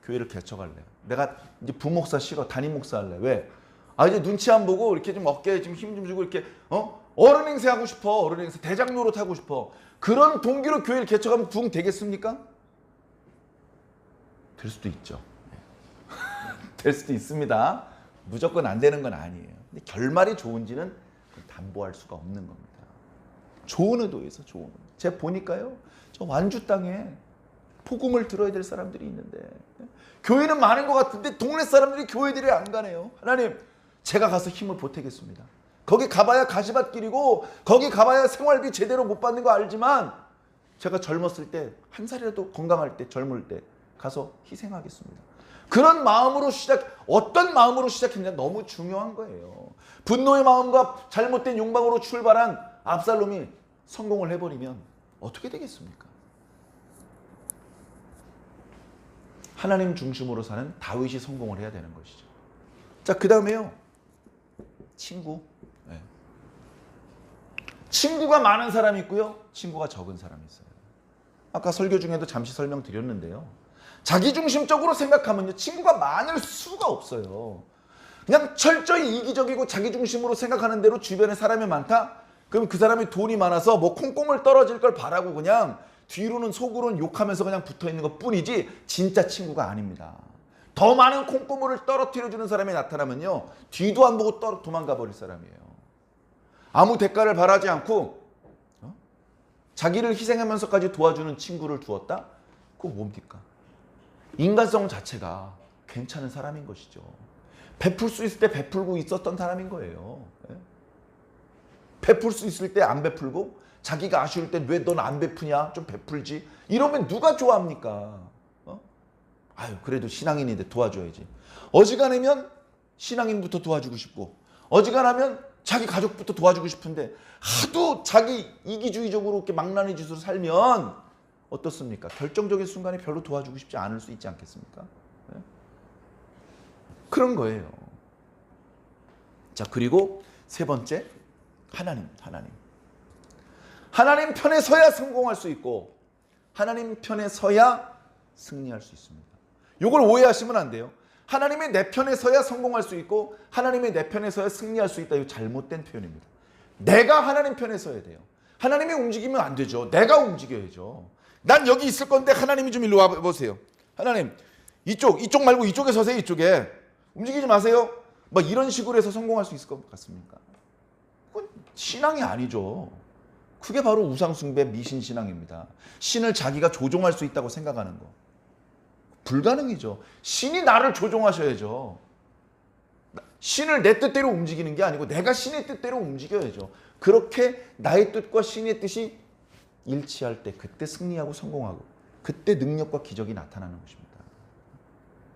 교회를 개척할래. 내가 이제 부목사 싫어. 담임 목사 할래. 왜? 아, 이제 눈치 안 보고 이렇게 좀 어깨에 좀 힘 좀 주고 이렇게 어른 행세 하고 싶어. 어른 행세, 대장 노릇 하고 싶어. 그런 동기로 교회를 개척하면 부흥 되겠습니까? 될 수도 있죠. 될 수도 있습니다. 무조건 안 되는 건 아니에요. 근데 결말이 좋은지는 담보할 수가 없는 겁니다. 좋은 의도에서 좋은 의도. 제가 보니까요, 저 완주 땅에 복음을 들어야 될 사람들이 있는데 교회는 많은 것 같은데 동네 사람들이 교회들이 안 가네요. 하나님, 제가 가서 힘을 보태겠습니다. 거기 가봐야 가시밭길이고 거기 가봐야 생활비 제대로 못 받는 거 알지만 제가 젊었을 때, 한 살이라도 건강할 때, 젊을 때 가서 희생하겠습니다. 그런 마음으로 어떤 마음으로 시작했냐, 너무 중요한 거예요. 분노의 마음과 잘못된 욕망으로 출발한 압살롬이 성공을 해버리면 어떻게 되겠습니까? 하나님 중심으로 사는 다윗이 성공을 해야 되는 것이죠. 자, 그 다음에요, 친구. 네. 친구가 많은 사람이 있고요, 친구가 적은 사람이 있어요. 아까 설교 중에도 잠시 설명드렸는데요, 자기중심적으로 생각하면요, 친구가 많을 수가 없어요. 그냥 철저히 이기적이고 자기중심으로 생각하는 대로 주변에 사람이 많다? 그럼 그 사람이 돈이 많아서 뭐 콩고물 떨어질 걸 바라고 그냥 뒤로는 속으로는 욕하면서 그냥 붙어있는 것 뿐이지 진짜 친구가 아닙니다. 더 많은 콩고물을 떨어뜨려주는 사람이 나타나면요, 뒤도 안 보고 도망가 버릴 사람이에요. 아무 대가를 바라지 않고 자기를 희생하면서까지 도와주는 친구를 두었다? 그거 뭡니까? 인간성 자체가 괜찮은 사람인 것이죠. 베풀 수 있을 때 베풀고 있었던 사람인 거예요. 베풀 수 있을 때 안 베풀고 자기가 아쉬울 때 왜 넌 안 베푸냐? 좀 베풀지. 이러면 누가 좋아합니까? 아유, 그래도 신앙인인데 도와줘야지. 어지간하면 신앙인부터 도와주고 싶고, 어지간하면 자기 가족부터 도와주고 싶은데, 하도 자기 이기주의적으로 이렇게 망나니 짓으로 살면 어떻습니까? 결정적인 순간에 별로 도와주고 싶지 않을 수 있지 않겠습니까? 그런 거예요. 자, 그리고 세 번째, 하나님. 하나님 편에 서야 성공할 수 있고, 하나님 편에 서야 승리할 수 있습니다. 이걸 오해하시면 안 돼요. 하나님의 내 편에 서야 성공할 수 있고, 하나님의 내 편에 서야 승리할 수 있다. 이거 잘못된 표현입니다. 내가 하나님 편에 서야 돼요. 하나님이 움직이면 안 되죠. 내가 움직여야죠. 난 여기 있을 건데 하나님이 좀 일로 와보세요. 하나님, 이쪽 말고 이쪽에 서세요. 이쪽에. 움직이지 마세요. 막 이런 식으로 해서 성공할 수 있을 것 같습니까? 그건 신앙이 아니죠. 그게 바로 우상숭배, 미신신앙입니다. 신을 자기가 조종할 수 있다고 생각하는 거. 불가능이죠. 신이 나를 조종하셔야죠. 신을 내 뜻대로 움직이는 게 아니고 내가 신의 뜻대로 움직여야죠. 그렇게 나의 뜻과 신의 뜻이 일치할 때 그때 승리하고 성공하고 그때 능력과 기적이 나타나는 것입니다.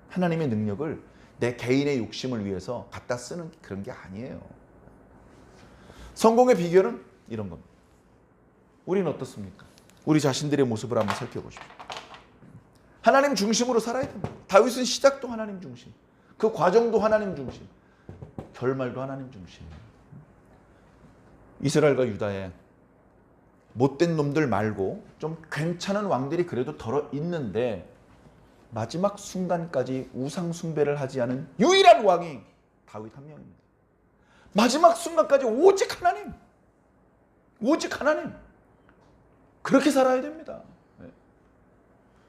하나님의 능력을 내 개인의 욕심을 위해서 갖다 쓰는 그런 게 아니에요. 성공의 비결은 이런 겁니다. 우리는 어떻습니까? 우리 자신들의 모습을 한번 살펴보십시오. 하나님 중심으로 살아야 됩니다. 다윗은 시작도 하나님 중심, 그 과정도 하나님 중심, 결말도 하나님 중심. 이스라엘과 유다에 못된 놈들 말고 좀 괜찮은 왕들이 그래도 덜어 있는데 마지막 순간까지 우상 숭배를 하지 않은 유일한 왕이 다윗 한 명입니다. 마지막 순간까지 오직 하나님, 오직 하나님. 그렇게 살아야 됩니다.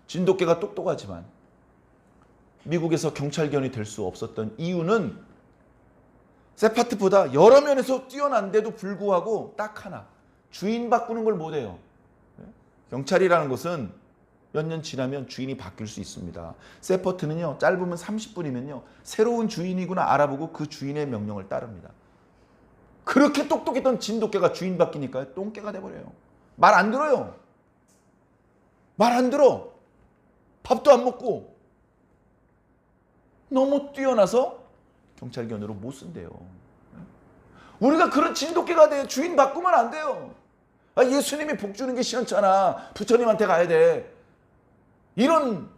진돗개가 똑똑하지만 미국에서 경찰견이 될 수 없었던 이유는 세파트보다 여러 면에서 뛰어난데도 불구하고 딱 하나, 주인 바꾸는 걸 못해요. 경찰이라는 것은 몇 년 지나면 주인이 바뀔 수 있습니다. 세퍼트는요, 짧으면 30분이면요 새로운 주인이구나 알아보고 그 주인의 명령을 따릅니다. 그렇게 똑똑했던 진돗개가 주인 바뀌니까 똥개가 돼버려요. 말 안 들어요. 말 안 들어. 밥도 안 먹고. 너무 뛰어나서 경찰견으로 못 쓴대요. 우리가 그런 진돗개가 돼. 주인 바꾸면 안 돼요. 예수님이 복 주는 게 시원찮아. 부처님한테 가야 돼. 이런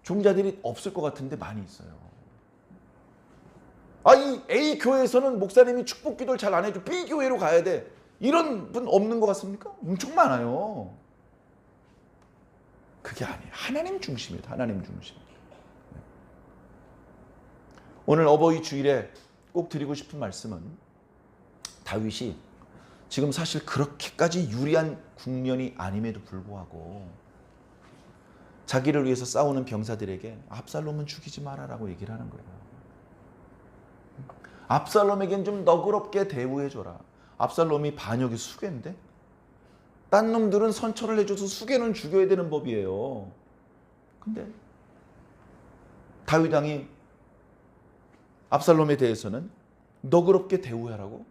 종자들이 없을 것 같은데 많이 있어요. 이 A 교회에서는 목사님이 축복 기도를 잘 안 해줘. B 교회로 가야 돼. 이런 분 없는 것 같습니까? 엄청 많아요. 그게 아니에요. 하나님 중심이에요. 하나님 중심. 오늘 어버이 주일에 꼭 드리고 싶은 말씀은 다윗이 지금 사실 그렇게까지 유리한 국면이 아님에도 불구하고 자기를 위해서 싸우는 병사들에게 압살롬은 죽이지 마라라고 얘기를 하는 거예요. 압살롬에겐 좀 너그럽게 대우해줘라. 압살롬이 반역이 수괴인데? 딴 놈들은 선처를 해줘서 수괴는 죽여야 되는 법이에요. 근데 다윗 왕이 압살롬에 대해서는 너그럽게 대우하라고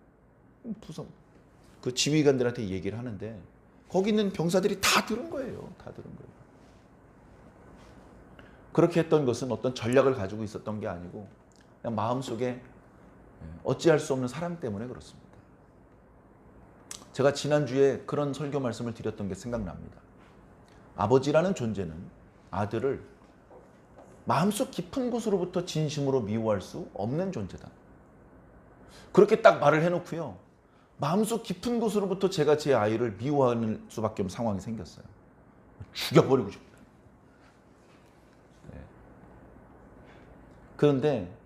그 지휘관들한테 얘기를 하는데 거기 있는 병사들이 다 들은 거예요. 다 들은 거예요. 그렇게 했던 것은 어떤 전략을 가지고 있었던 게 아니고 그냥 마음속에 어찌할 수 없는 사랑 때문에 그렇습니다. 제가 지난주에 그런 설교 말씀을 드렸던 게 생각납니다. 아버지라는 존재는 아들을 마음속 깊은 곳으로부터 진심으로 미워할 수 없는 존재다. 그렇게 딱 말을 해놓고요. 마음속 깊은 곳으로부터 제가 제 아이를 미워하는 수밖에 없는 상황이 생겼어요. 죽여버리고 싶다. 네. 그런데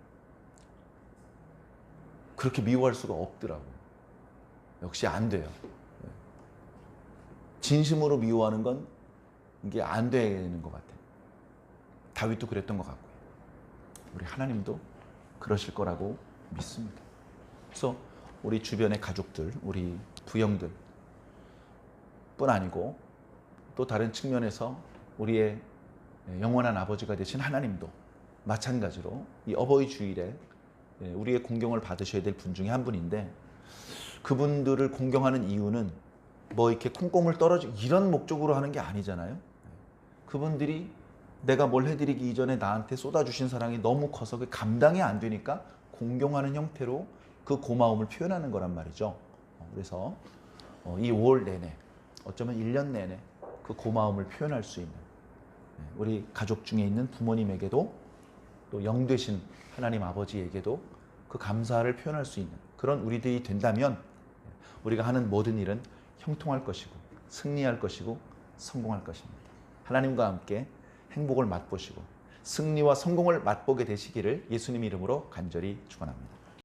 그렇게 미워할 수가 없더라고요. 역시 안 돼요. 진심으로 미워하는 건 이게 안 되는 것 같아요. 다윗도 그랬던 것 같고요. 우리 하나님도 그러실 거라고 믿습니다. 그래서 우리 주변의 가족들, 우리 부형들 뿐 아니고 또 다른 측면에서 우리의 영원한 아버지가 되신 하나님도 마찬가지로 이 어버이 주일에 우리의 공경을 받으셔야 될 분 중에 한 분인데, 그분들을 공경하는 이유는 뭐 이렇게 콩고물 떨어지고 이런 목적으로 하는 게 아니잖아요. 그분들이 내가 뭘 해드리기 이전에 나한테 쏟아주신 사랑이 너무 커서 그 감당이 안 되니까 공경하는 형태로 그 고마움을 표현하는 거란 말이죠. 그래서 이 5월 내내, 어쩌면 1년 내내 그 고마움을 표현할 수 있는, 우리 가족 중에 있는 부모님에게도 또 영 되신 하나님 아버지에게도 그 감사를 표현할 수 있는 그런 우리들이 된다면 우리가 하는 모든 일은 형통할 것이고 승리할 것이고 성공할 것입니다. 하나님과 함께 행복을 맛보시고 승리와 성공을 맛보게 되시기를 예수님 이름으로 간절히 축원합니다.